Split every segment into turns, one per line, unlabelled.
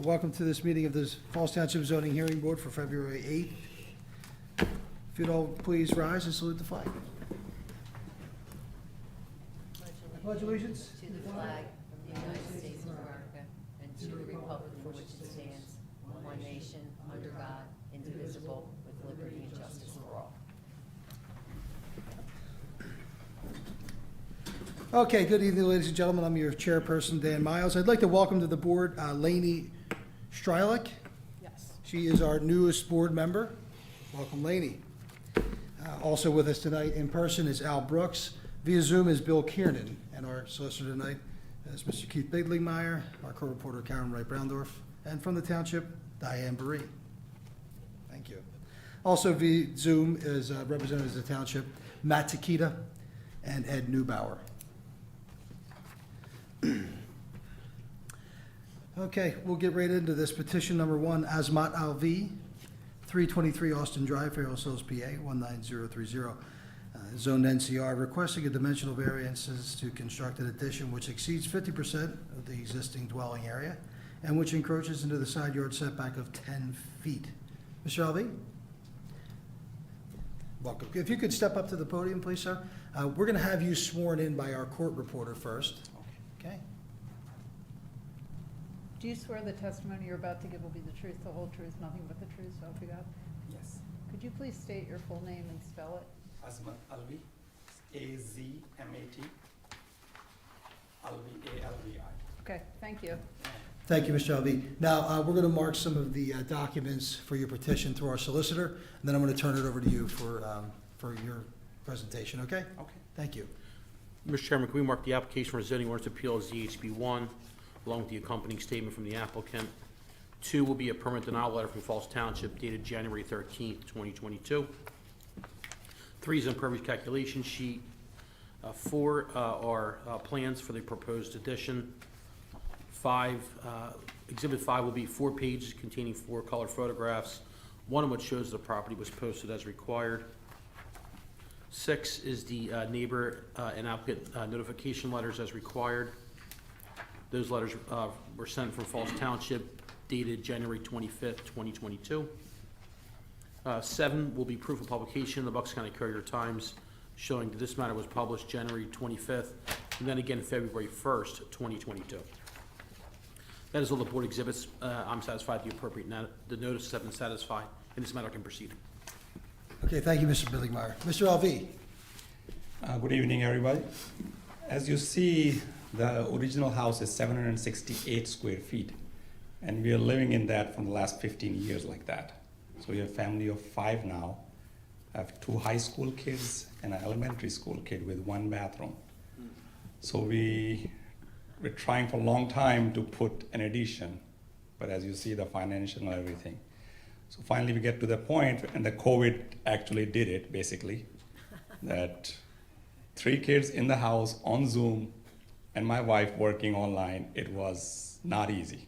Welcome to this meeting of the Falls Township Zoning Hearing Board for February 8th. If you'd all please rise and salute the flag. Pledge allegiance
to the flag of the United States of America and to the republic for which it stands, one nation, under God, indivisible, with liberty and justice for all.
Okay, good evening, ladies and gentlemen. I'm your chairperson, Dan Miles. I'd like to welcome to the board Lainey Strylick.
Yes.
She is our newest board member. Welcome, Lainey. Also with us tonight in person is Al Brooks. Via Zoom is Bill Kiernan. And our solicitor tonight is Mr. Keith Biglingmeyer, our co-reporter Karen Wright-Browndorf, and from the township, Diane Baree. Thank you. Also via Zoom is representatives of the township, Matt Takita and Ed Neubauer. Okay, we'll get right into this. Petition number 1, Azmat Alvi, 323 Austin Drive, Fairless Hills, PA, 19030. Zoned NCR, requesting a dimensional variances to construct an addition which exceeds 50% of the existing dwelling area and which encroaches into the side yard setback of 10 feet. Mr. Alvi? Welcome. If you could step up to the podium, please, sir. We're going to have you sworn in by our court reporter first. Okay.
Do you swear the testimony you're about to give will be the truth, the whole truth, nothing but the truth, so help you God?
Yes.
Could you please state your full name and spell it?
Azmat Alvi, A-Z-M-A-T, Alvi, A-L-V-I.
Okay, thank you.
Thank you, Mr. Alvi. Now, we're going to mark some of the documents for your petition through our solicitor, and then I'm going to turn it over to you for your presentation, okay?
Okay.
Thank you.
Mr. Chairman, can we mark the application for zoning ordinance appeal as ZHB1, along with the accompanying statement from the applicant? 2 will be a permit denial letter from Falls Township dated January 13th, 2022. 3 is an impervious calculation sheet. 4 are plans for the proposed addition. 5, Exhibit 5 will be 4 pages containing 4 color photographs, one of which shows the property was posted as required. 6 is the neighbor and applicant notification letters as required. Those letters were sent from Falls Township dated January 25th, 2022. 7 will be proof of publication in the Bucks County Courier-Times showing that this matter was published January 25th and then again February 1st, 2022. That is all the board exhibits. I'm satisfied the appropriate the notices have been satisfied and this matter can proceed.
Okay, thank you, Mr. Biglingmeyer. Mr. Alvi?
Good evening, everybody. As you see, the original house is 768 square feet, and we are living in that from the last 15 years like that. So we have a family of 5 now. I have 2 high school kids and an elementary school kid with 1 bathroom. So we're trying for a long time to put an addition, but as you see, the financial and everything. So finally we get to the point, and the COVID actually did it, basically, that 3 kids in the house on Zoom and my wife working online, it was not easy.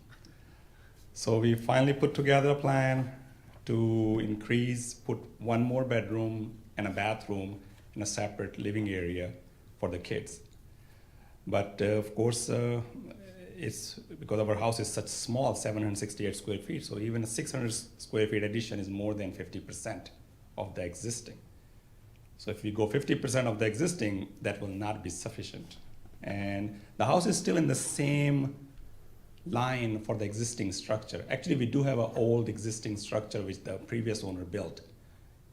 So we finally put together a plan to put 1 more bedroom and a bathroom in a separate living area for the kids. But of course, it's because our house is such small, 768 square feet, so even a 600 square feet addition is more than 50% of the existing. So if we go 50% of the existing, that will not be sufficient. And the house is still in the same line for the existing structure. Actually, we do have an old existing structure which the previous owner built,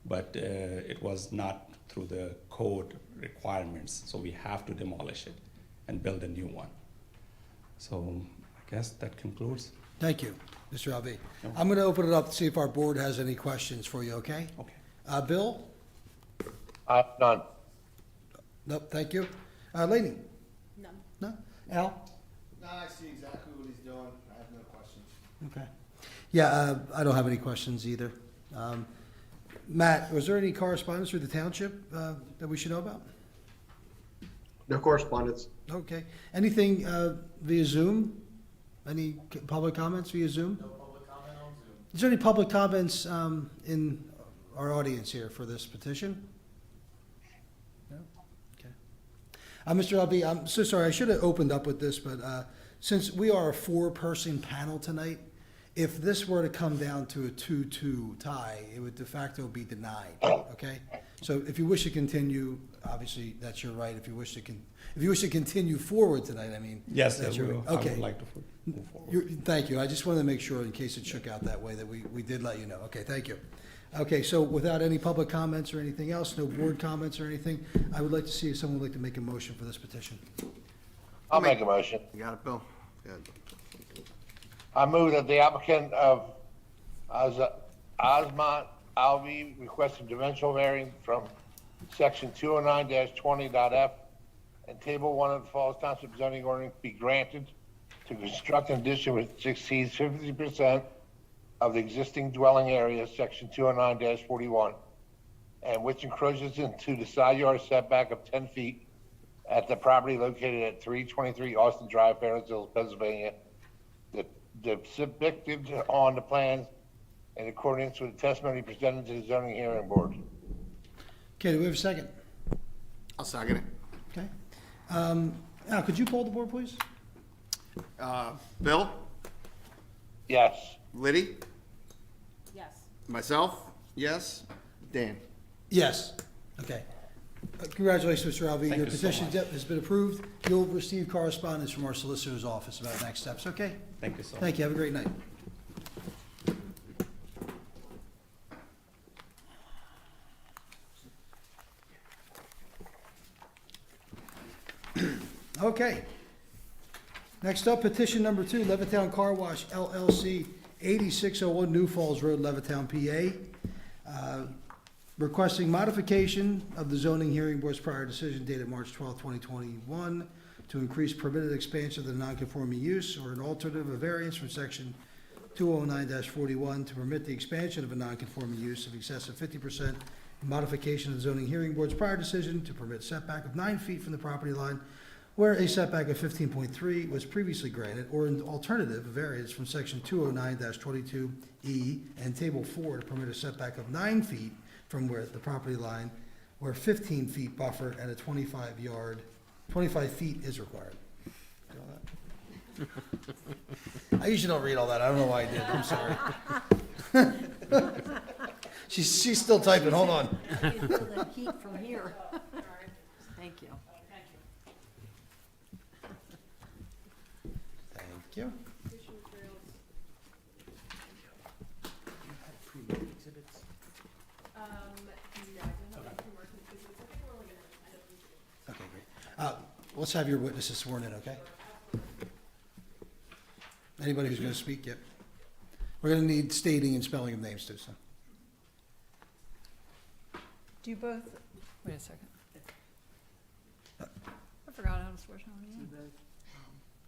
but it was not through the code requirements, so we have to demolish it and build a new one. So I guess that concludes.
Thank you, Mr. Alvi. I'm going to open it up to see if our board has any questions for you, okay?
Okay.
Bill?
None.
Nope, thank you. Lainey?
None.
No? Al?
No, I see exactly what he's doing. I have no questions.
Okay. Yeah, I don't have any questions either. Matt, was there any correspondence through the township that we should know about?
No correspondence.
Okay. Anything via Zoom? Any public comments via Zoom?
No public comment on Zoom.
Is there any public comments in our audience here for this petition? No? Okay. Mr. Albi, I'm so sorry. I should have opened up with this, but since we are a 4-person panel tonight, If this were to come down to a 2-2 tie, it would de facto be denied, okay? So if you wish to continue, obviously, that's your right. If you wish to continue forward tonight, I mean.
Yes,
that's
sir,
your-
I
Okay.
would like to move forward.
Thank you. I just wanted to make sure, in case it shook out that way, that we did let you know. Okay, thank you. Okay, so without any public comments or anything else, no board comments or anything, I would like to see if someone would like to make a motion for this petition.
I'll make a motion.
You got it, Bill? Good.
I move that the applicant of Azmat Alvi requesting dimensional variance from section 209-20.f and table 1 of the Falls Township zoning ordinance be granted to construct an addition which exceeds 50% of the existing dwelling area, section 209-41, and which encroaches into the side yard setback of 10 feet at the property located at 323 Austin Drive, Fairless Hills, Pennsylvania. Depicted on the plans in accordance with the testimony presented to the zoning hearing board.
Okay, do we have a second?
I'll second it.
Okay. Al, could you poll the board, please?
Bill?
Yes.
Liddy?
Yes.
Myself? Yes. Dan?
Yes. Okay. Congratulations, Mr. Alvi.
Thank
Your
you so
petition
much.
has been approved. You'll receive correspondence from our solicitor's office about next steps, okay?
Thank you so much.
Thank you. Have a great night. Okay. Next up, petition number 2, Levittown Car Wash LLC, 8601 New Falls Road, Levittown, PA. Requesting modification of the zoning hearing board's prior decision dated March 12, 2021, to increase permitted expansion of the non-conforming use or an alternative of variance from section 209-41 to permit the expansion of a non-conforming use of excess of 50%, modification of the zoning hearing board's prior decision to permit setback of 9 feet from the property line where a setback of 15.3 was previously granted, or an alternative variance from section 209-22E and table 4 to permit a setback of 9 feet from where the property line where 15 feet buffer and a 25 feet is required. See all that? I usually don't read all that. I don't know why I did. I'm sorry. She's still typing. Hold on.
I can feel the heat from here. Thank you.
Thank you. Okay, great. Let's have your witnesses sworn in, okay? Anybody who's going to speak, yep. We're going to need stating and spelling of names too, so.
Do you both, wait a second. I forgot how to swear someone in.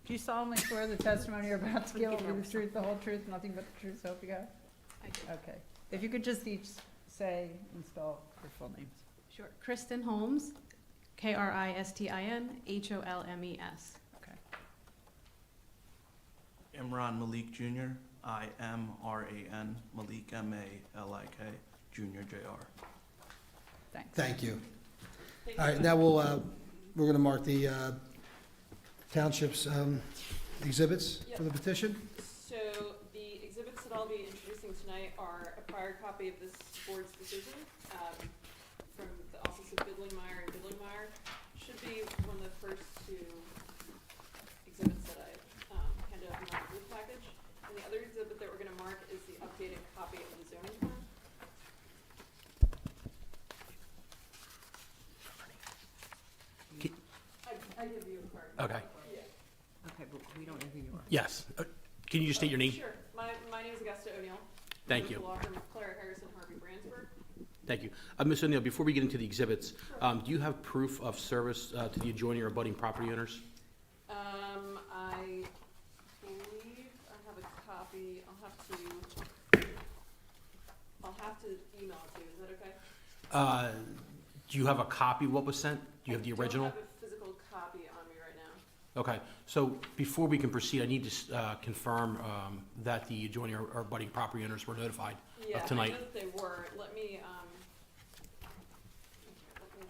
Do you solemnly swear the testimony you're about to give will be the truth, the whole truth, nothing but the truth, so help you God?
I do.
Okay. If you could just each say and spell your full names.
Sure. Kristen Holmes, Kristin Holmes.
Okay.
Imran Malik Jr., IMRAN, Malik MALIK, Jr. JR.
Thanks.
Thank you. All right, now we're going to mark the township's exhibits for the petition.
So the exhibits that I'll be introducing tonight are a prior copy of this board's decision from the Office of Bidlingmeyer and Bidlingmeyer. Should be one of the first two exhibits that I handed out in my group package. And the other exhibit that we're going to mark is the updated copy of the zoning plan. I give you a card.
Okay.
Okay, but we don't know who you are.
Yes. Can you just state your name?
Sure. My name is Augusta O'Neill.
Thank
I'm
you.
with the law firm of Claire Harrison Harvey Brandsburg.
Thank you. Ms. O'Neill, before we get into the exhibits, do you have proof of service to the adjoining or abutting property owners?
I believe I have a copy. I'll have to email it to you. Is that okay?
Do you have a copy of what was sent? Do you have the original?
I don't have a physical copy on me right now.
Okay, so before we can proceed, I need to confirm that the adjoining or abutting property owners were notified
Yeah,
of tonight.
I know that they were. Let me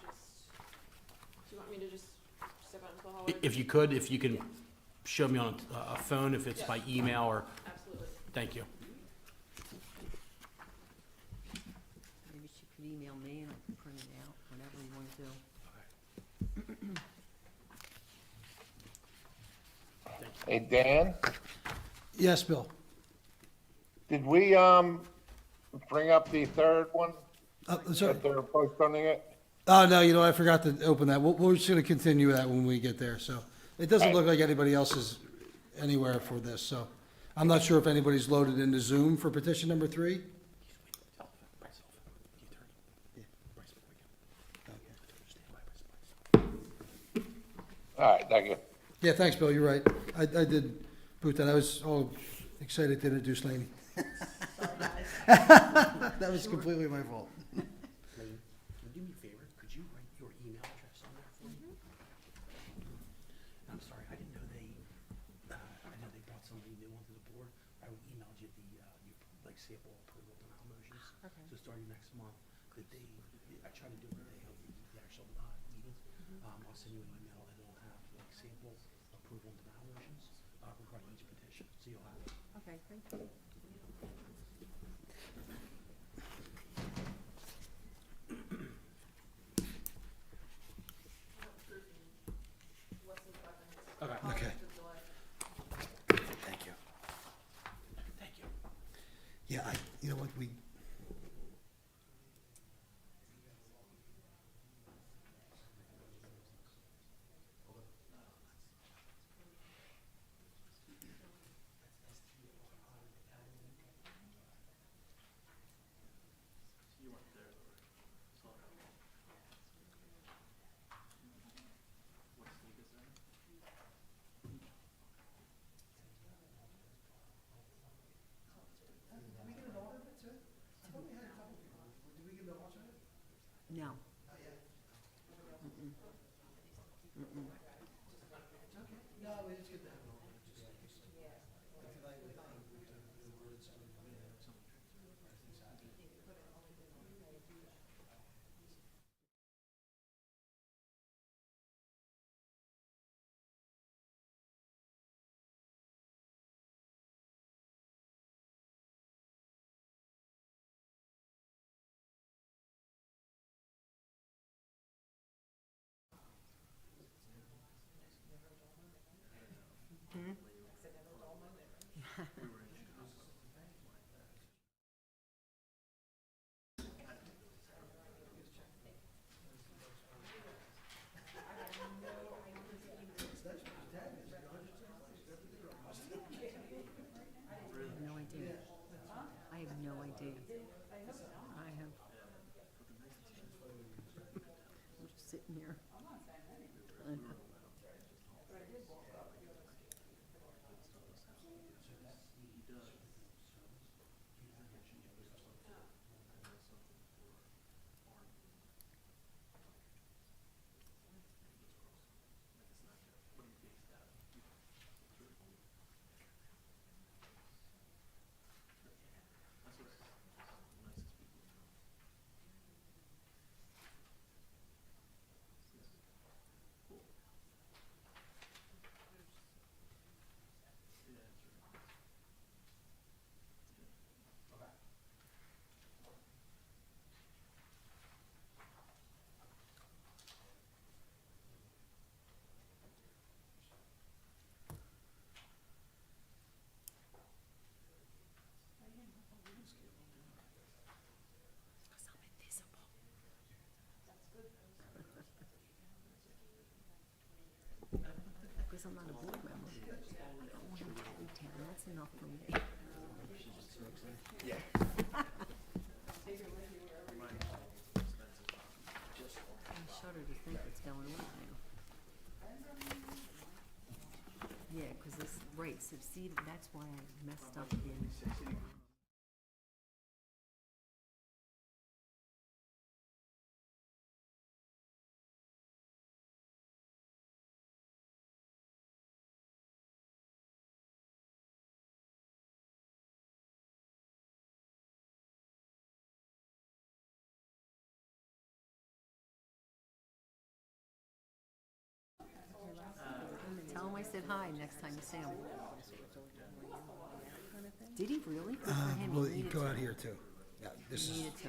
just, do you want me to just step out into the hallway?
If you can show me on a phone, if it's by email or,
Absolutely.
Thank you.
Maybe she could email me and I can print it out, whatever you want to do.
Hey, Dan,
Yes, Bill.
did we, bring up the third one,
Sorry.
that they're postponing it?
Oh, no, I forgot to open that. We're just gonna continue that when we get there, so. It doesn't look like anybody else is anywhere for this, so. I'm not sure if anybody's loaded into Zoom for petition number 3.
All right, thank you.
Yeah, thanks, Bill, you're right. I did boot that. I was all excited to introduce Laney. That was completely my fault.
Lane, can you do me a favor? Could you write your email address on there for me? I'm sorry, I didn't know I know they brought somebody new onto the board. I emailed you the, sample approval denial motions.
Okay.
So starting next month, I try to do it the day of the actual meeting. I'll send you an email and it'll have sample approval and denial motions regarding each petition, so you'll have it.
Okay, thank you.
Okay. Thank you.
Thank you.
Yeah, you know what, we.
No. No idea. I have no idea. I'm just sitting here. Because I'm not a board member. I don't want him to leave town. That's enough for me. I shudder to think what's going on now. Yeah, because this, right, so see, that's why I messed up in. Tell him I said hi next time you see him. Did he really? Good for him. He
Well, you
needed
go
to.
out here too. Yeah, this
He
is,
needed to.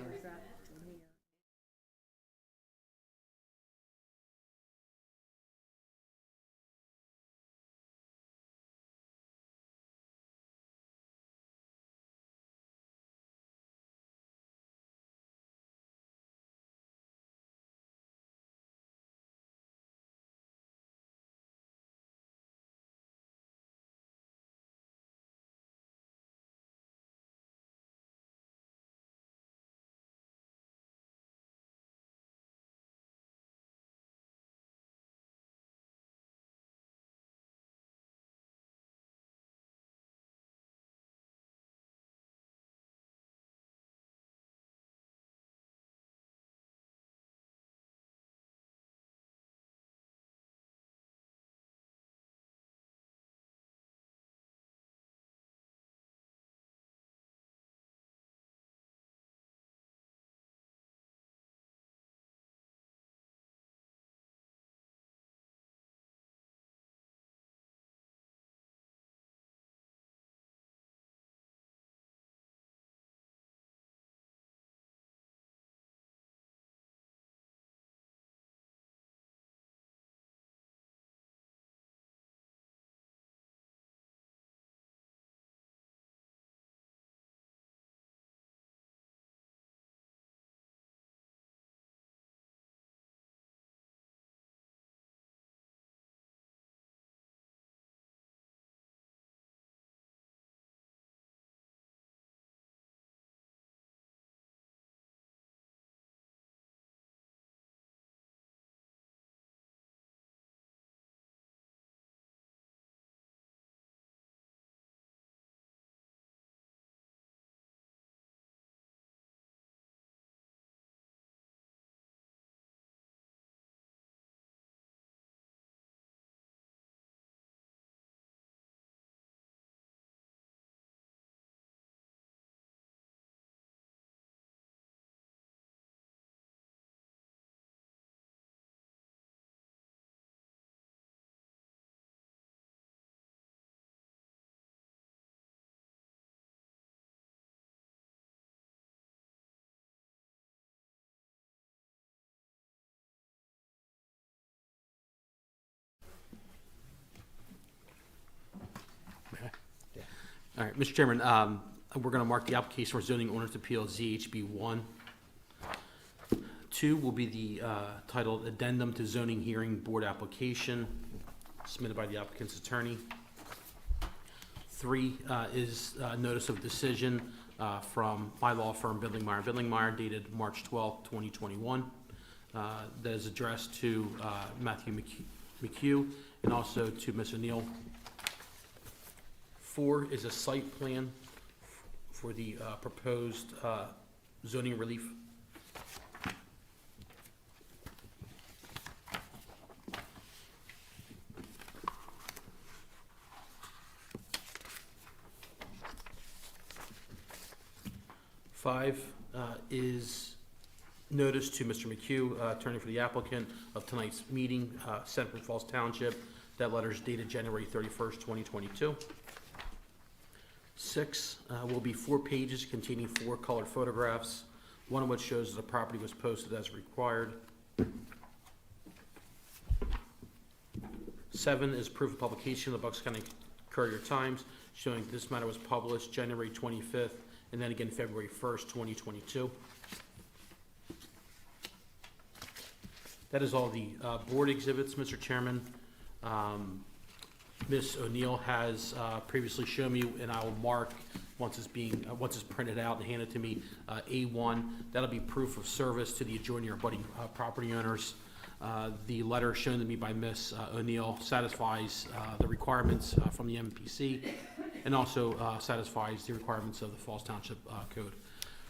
All right, Mr. Chairman, we're going to mark the application for zoning ordinance appeal ZHB 1. 2 will be the titled addendum to zoning hearing board application submitted by the applicant's attorney. 3 is notice of decision from my law firm, Bidlingmeyer dated March 12, 2021. That is addressed to Matthew McHugh and also to Ms. O'Neill. 4 is a site plan for the proposed zoning relief. Five is notice to Mr. McHugh, attorney for the applicant, of tonight's meeting, sent from Falls Township. That letter is dated January 31st, 2022. 6 will be 4 pages containing 4 colored photographs, one of which shows that the property was posted as required. 7 is proof of publication of the Bucks County Courier Times, showing that this matter was published January 25th and then again February 1st, 2022. That is all the board exhibits, Mr. Chairman. Ms. O'Neill has previously shown me, and I will mark once it's printed out and handed to me, A1. That'll be proof of service to the adjoining or abutting property owners. The letter shown to me by Ms. O'Neill satisfies the requirements from the MPC and also satisfies the requirements of the Falls Township Code.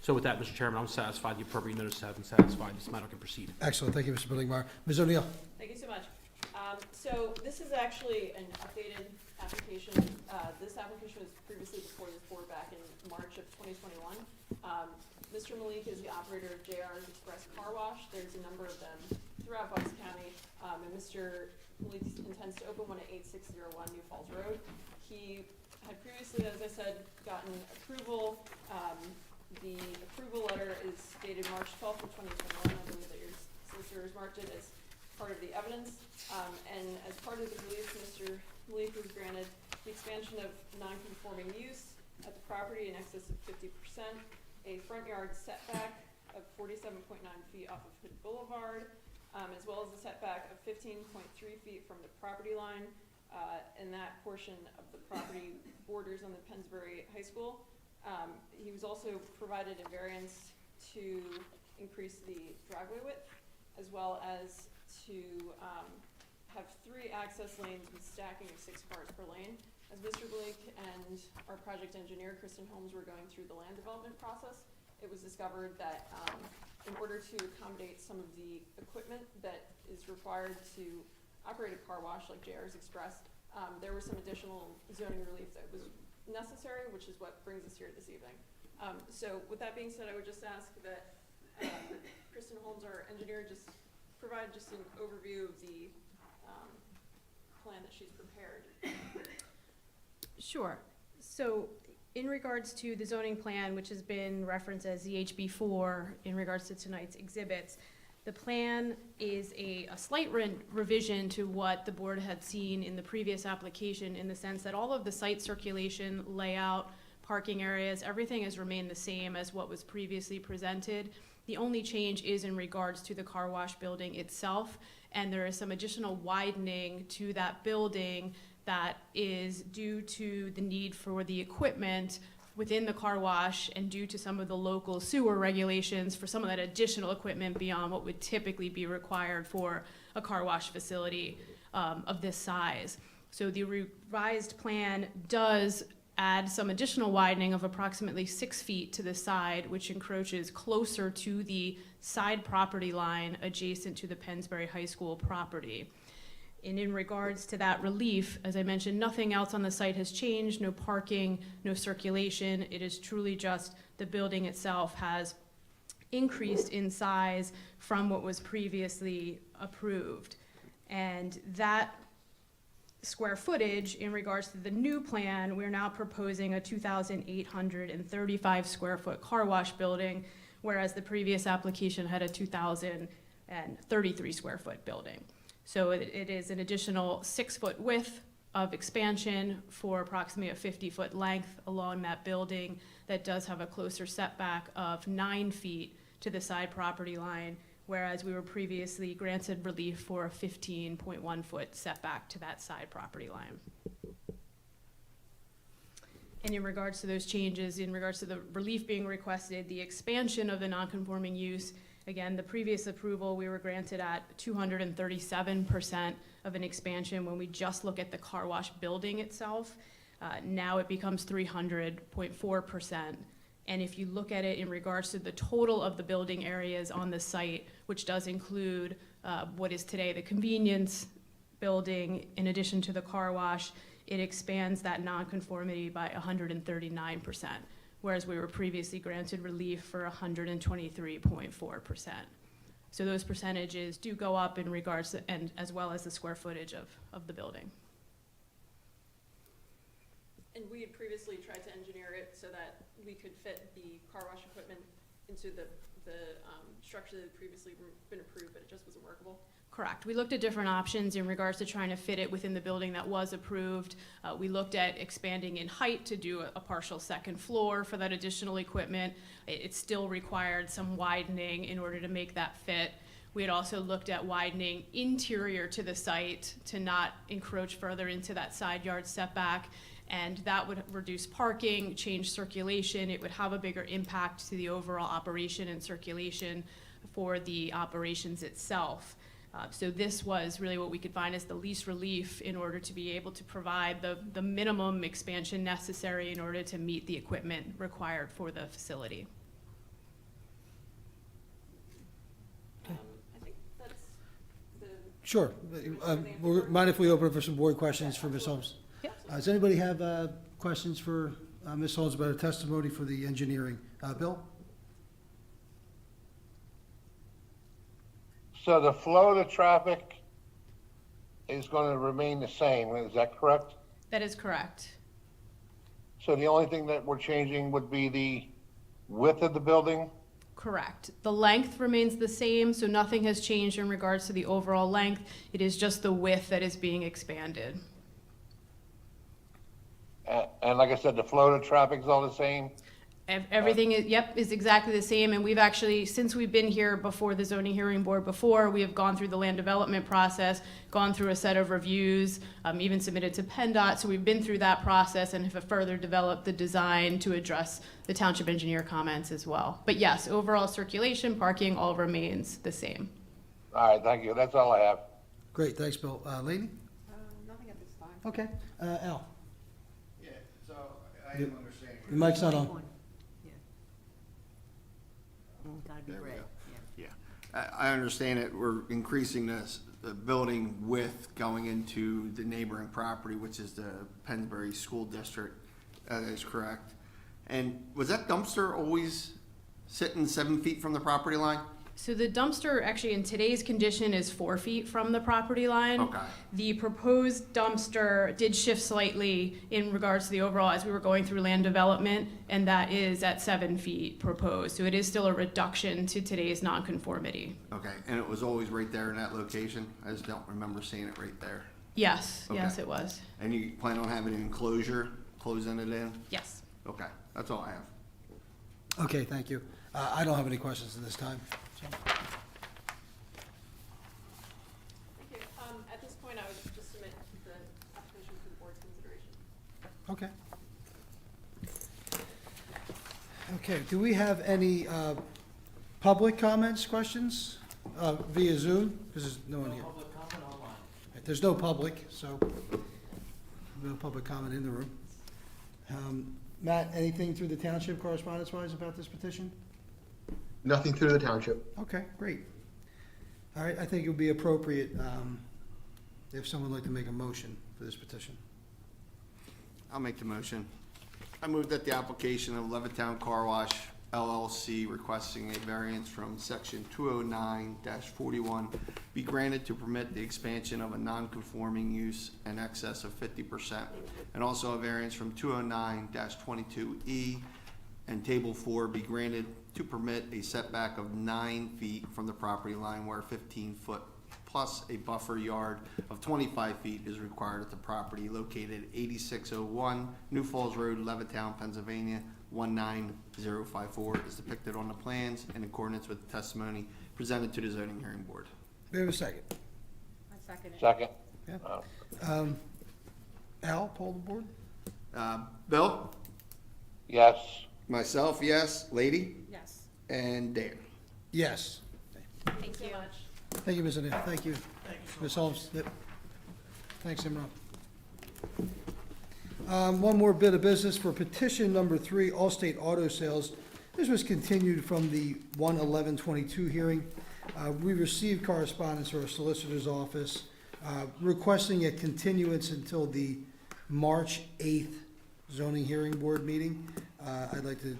So with that, Mr. Chairman, I'm satisfied the appropriate notice has been satisfied. This matter can proceed.
excellent, thank you, Mr. Billingmeyer. Ms. O'Neill?
Thank you so much. So this is actually an updated application. This application was previously before this board back in March of 2021. Mr. Malik is the operator of JR's Express Car Wash. There's a number of them throughout Bucks County, and Mr. Malik intends to open one at 8601 New Falls Road. He had previously, as I said, gotten approval. The approval letter is dated March 12th of 2021. I believe that your solicitor has marked it as part of the evidence. And as part of the release, Mr. Malik was granted the expansion of non-conforming use at the property in excess of 50%, a front yard setback of 47.9 feet off of Hood Boulevard, as well as a setback of 15.3 feet from the property line, and that portion of the property borders on the Pennsbury High School. He was also provided a variance to increase the driveway width, as well as to have 3 access lanes with stacking of 6 cars per lane. As Mr. Blake and our project engineer, Kristen Holmes, were going through the land development process, it was discovered that in order to accommodate some of the equipment that is required to operate a car wash, like JR's expressed, there was some additional zoning relief that was necessary, which is what brings us here this evening. So with that being said, I would just ask that Kristen Holmes, our engineer, just provide just an overview of the plan that she's prepared.
Sure. So in regards to the zoning plan, which has been referenced as the HB4 in regards to tonight's exhibits, the plan is a slight revision to what the board had seen in the previous application, in the sense that all of the site circulation, layout, parking areas, everything has remained the same as what was previously presented. The only change is in regards to the car wash building itself, and there is some additional widening to that building that is due to the need for the equipment within the car wash and due to some of the local sewer regulations for some of that additional equipment beyond what would typically be required for a car wash facility of this size. So the revised plan does add some additional widening of approximately 6 feet to the side, which encroaches closer to the side property line adjacent to the Pennsbury High School property. And in regards to that relief, as I mentioned, nothing else on the site has changed, no parking, no circulation. It is truly just the building itself has increased in size from what was previously approved. And that square footage, in regards to the new plan, we're now proposing a 2,835 square foot car wash building, whereas the previous application had a 2,033 square foot building. So it is an additional 6 foot width of expansion for approximately a 50-foot length along that building that does have a closer setback of 9 feet to the side property line, whereas we were previously granted relief for a 15.1 foot setback to that side property line. And in regards to those changes, in regards to the relief being requested, the expansion of the non-conforming use, again, the previous approval, we were granted at 237% of an expansion when we just look at the car wash building itself. Now it becomes 300.4%. And if you look at it in regards to the total of the building areas on the site, which does include what is today the convenience building, in addition to the car wash, it expands that nonconformity by 139%. Whereas we were previously granted relief for 123.4%. So those percentages do go up in regards to, and as well as the square footage of the building.
And we had previously tried to engineer it so that we could fit the car wash equipment into the structure that had previously been approved, but it just wasn't workable.
Correct. We looked at different options in regards to trying to fit it within the building that was approved. We looked at expanding in height to do a partial second floor for that additional equipment. It still required some widening in order to make that fit. We had also looked at widening interior to the site to not encroach further into that side yard setback, and that would reduce parking, change circulation. It would have a bigger impact to the overall operation and circulation for the operations itself. So this was really what we could find as the least relief in order to be able to provide the minimum expansion necessary in order to meet the equipment required for the facility.
I think that's the.
Sure. Mind if we open it for some board questions for Ms. Holmes?
Yep.
Does anybody have questions for Ms. Holmes about her testimony for the engineering? Bill?
So the flow of the traffic is going to remain the same, is that correct?
That is correct.
So the only thing that we're changing would be the width of the building?
Correct. The length remains the same, so nothing has changed in regards to the overall length. It is just the width that is being expanded.
And like I said, the flow of traffic is all the same?
Everything is, yep, is exactly the same, and we've actually, since we've been here before the zoning hearing board before, we have gone through the land development process, gone through a set of reviews, even submitted to PennDOT, so we've been through that process and have further developed the design to address the township engineer comments as well. But yes, overall circulation, parking, all remains the same.
All right, thank you. That's all I have.
Great, thanks, Bill. Lady?
Nothing at this time.
Okay. Al?
Yeah, so I am understanding.
Your mic's not on.
There we go. Yeah, I understand that we're increasing the building width going into the neighboring property, which is the Pennsbury School District. That is correct. And was that dumpster always sitting 7 feet from the property line?
So the dumpster, actually in today's condition, is 4 feet from the property line.
Okay.
The proposed dumpster did shift slightly in regards to the overall as we were going through land development, and that is at 7 feet proposed. So it is still a reduction to today's nonconformity.
Okay, and it was always right there in that location? I just don't remember seeing it right there.
Yes,
Okay.
yes, it was.
And you plan on having an enclosure, closing it in?
Yes.
Okay, that's all I have.
Okay, thank you. I don't have any questions at this time. So.
Thank you. At this point, I would just submit the application for the board's consideration.
Okay. Okay, do we have any public comments, questions via Zoom? Because there's no one here. Public comment online. There's no public, so no public comment in the room. Matt, anything through the township correspondence-wise about this petition?
Nothing through the township.
Okay, great. All right, I think it would be appropriate if someone would like to make a motion for this petition.
I'll make the motion. I move that the application of Levittown Car Wash LLC requesting a variance from section 209-41 be granted to permit the expansion of a non-conforming use in excess of 50%, and also a variance from 209-22E and table 4 be granted to permit a setback of 9 feet from the property line where 15 foot plus a buffer yard of 25 feet is required at the property located 8601 New Falls Road, Levittown, Pennsylvania, 19054 is depicted on the plans in accordance with the testimony presented to the zoning hearing board.
We have a second.
I second it.
Second?
Yeah. Al, poll the board?
Bill?
Yes.
Myself, yes. Lady?
Yes.
And Dan?
Yes.
Thank you.
Thank you, Ms. Anita. Thank you. Ms. Holmes. Yep. Thanks, Imran. One more bit of business for petition number 3, Allstate Auto Sales. This was continued from the 1/11/22 hearing. We received correspondence from our solicitor's office requesting a continuance until the March 8th zoning hearing board meeting. I'd like to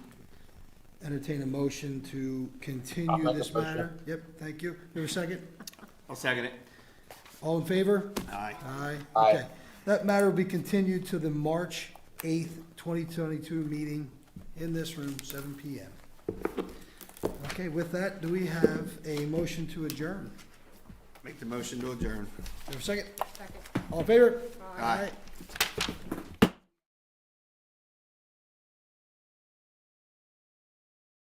entertain a motion to
I'll
continue
make a
this
motion.
matter. Yep, thank you. There a second?
I'll second it.
All in favor?
Aye.
Aye.
Aye.
Okay. That matter will be continued to the March 8th, 2022 meeting in this room, 7 PM. Okay, with that, do we have a motion to adjourn?
Make the motion to adjourn.
There a second?
Second.
All in favor?
Aye.